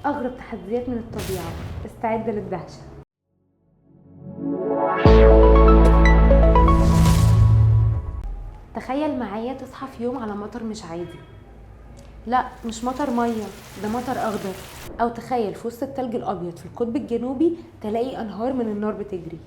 أغرب تحديات من الطبيعة، استعد للدهشة. تخيل معايا تصحى في يوم على مطر مش عادي، لا مش مطر مية، ده مطر أخضر. أو تخيل في وسط التلج الأبيض في القطب الجنوبي تلاقي أنهار من النار بتجري.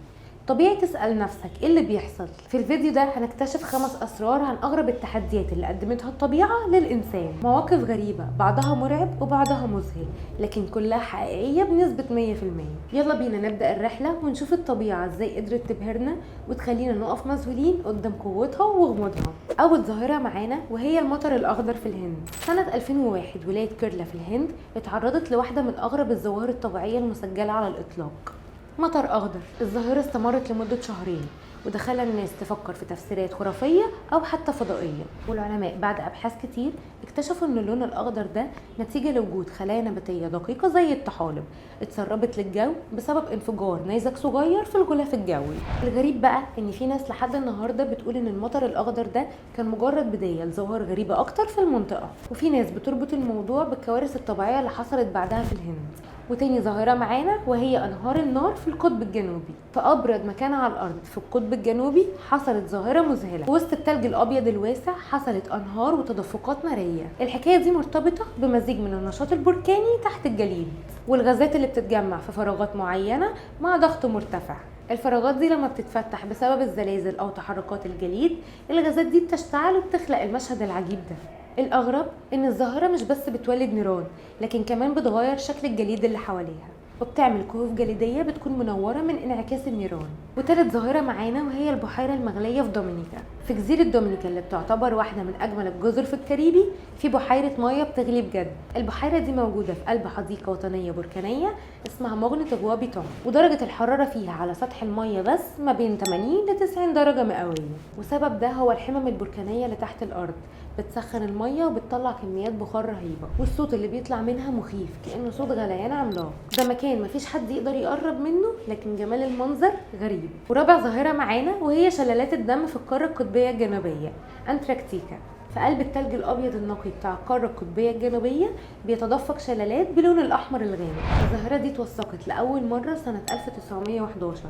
طبيعي تسأل نفسك ايه اللي بيحصل. في الفيديو ده هنكتشف 5 أسرار عن أغرب التحديات اللي قدمتها الطبيعة للإنسان. مواقف غريبة، بعضها مرعب وبعضها مذهل، لكن كلها حقيقية بنسبة 100%. يلا بينا نبدأ الرحلة ونشوف الطبيعة ازاي قدرت تبهرنا وتخلينا نقف مذهولين قدام قوتها وغموضها. أول ظاهرة معانا وهي المطر الأخضر في الهند. سنة 2001 ولاية كيرلا في الهند اتعرضت لواحدة من أغرب الظواهر الطبيعية المسجلة على الإطلاق. مطر أخضر. الظاهرة استمرت لمدة شهرين، وده خلى الناس تفكر في تفسيرات خرافية أو حتى فضائية. والعلماء بعد أبحاث كتير اكتشفوا أن اللون الأخضر ده نتيجة لوجود خلايا نباتية دقيقة زي الطحالب اتسربت للجو بسبب انفجار نيزك صغير في الغلاف الجوي. الغريب بقى ان في ناس لحد النهارده بتقول ان المطر الأخضر ده كان مجرد بداية لظواهر غريبة أكتر في المنطقة، وفي ناس بتربط الموضوع بالكوارث الطبيعية اللي حصلت بعدها في الهند. وتاني ظاهرة معانا وهي أنهار النار في القطب الجنوبي. في أبرد مكان على الأرض في القطب الجنوبي حصلت ظاهرة مذهلة. في وسط التلج الأبيض الواسع حصلت أنهار وتدفقات نارية. الحكاية دي مرتبطة بمزيج من النشاط البركاني تحت الجليد والغازات اللي بتتجمع في فراغات معينة مع ضغط مرتفع. الفراغات دي لما بتتفتح بسبب الزلازل أو تحركات الجليد، الغازات دي بتشتعل وبتخلق المشهد العجيب ده. الأغرب إن الظاهرة مش بس بتولد نيران، لكن كمان بتغير شكل الجليد اللي حواليها وبتعمل كهوف جليدية بتكون منورة من انعكاس النيران. وتالت ظاهرة معانا وهي البحيرة المغلية في دومينيكا. في جزيرة دومينيكا اللي بتعتبر واحدة من أجمل الجزر في الكاريبي، في بحيرة مياه بتغلي بجد. البحيرة دي موجودة في قلب حديقة وطنية بركانية اسمها مغنة غوا بيتون، ودرجة الحرارة فيها على سطح المياه بس ما بين 80 ل 90 درجة مئوية. وسبب ده هو الحمم البركانية اللي تحت الأرض بتسخن المية وبتطلع كميات بخار رهيبة، والصوت اللي بيطلع منها مخيف كأنه صوت غليان عملاق. ده مكان مفيش حد يقدر يقرب منه، لكن جمال المنظر غريب. ورابع ظاهرة معانا وهي شلالات الدم في القارة القطبية الجنوبية أنتاركتيكا. في قلب التلج الأبيض النقي بتاع القارة القطبية الجنوبية بيتدفق شلالات بلون الأحمر الغامق. الظاهرة دي اتوثقت لأول مرة سنة 1911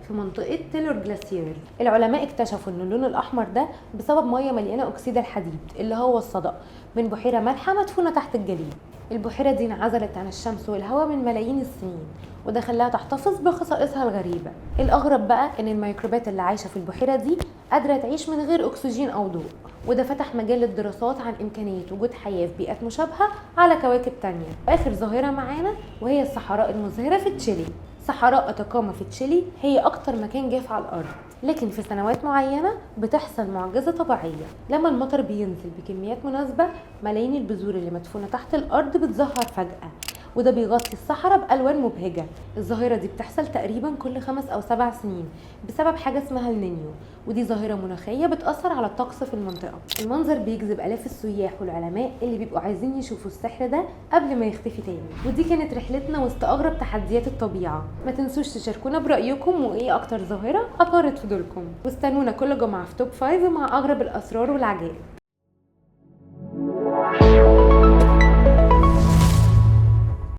في منطقة تيلور جلاسير. العلماء اكتشفوا ان اللون الأحمر ده بسبب مية مليانة أكسيد الحديد اللي هو الصدأ من بحيرة مالحة مدفونة تحت الجليد. البحيرة دي انعزلت عن الشمس والهواء من ملايين السنين، وده خلاها تحتفظ بخصائصها الغريبة. الأغرب بقى ان الميكروبات اللي عايشة في البحيرة دي قادرة تعيش من غير أكسجين أو ضوء، وده فتح مجال للدراسات عن إمكانية وجود حياة في بيئات مشابهة على كواكب تانية. آخر ظاهرة معانا وهي الصحراء المزهرة في تشيلي. صحراء أتاكاما في تشيلي هي أكتر مكان جاف على الأرض، لكن في سنوات معينة بتحصل معجزة طبيعية. لما المطر بينزل بكميات مناسبة، ملايين البذور اللي مدفونة تحت الأرض بتظهر فجأة، وده بيغطي الصحراء بألوان مبهجة. الظاهرة دي بتحصل تقريبا كل 5 أو 7 سنين بسبب حاجة اسمها النينيو، ودي ظاهرة مناخية بتأثر على الطقس في المنطقة. المنظر بيجذب آلاف السياح والعلماء اللي بيبقوا عايزين يشوفوا السحر ده قبل ما يختفي تاني. ودي كانت رحلتنا وسط أغرب تحديات الطبيعة. ما تنسوش تشاركونا برأيكم وإيه أكتر ظاهرة أثارت فضولكم، واستنونا كل جمعة في توب 5 مع أغرب الأسرار والعجائب.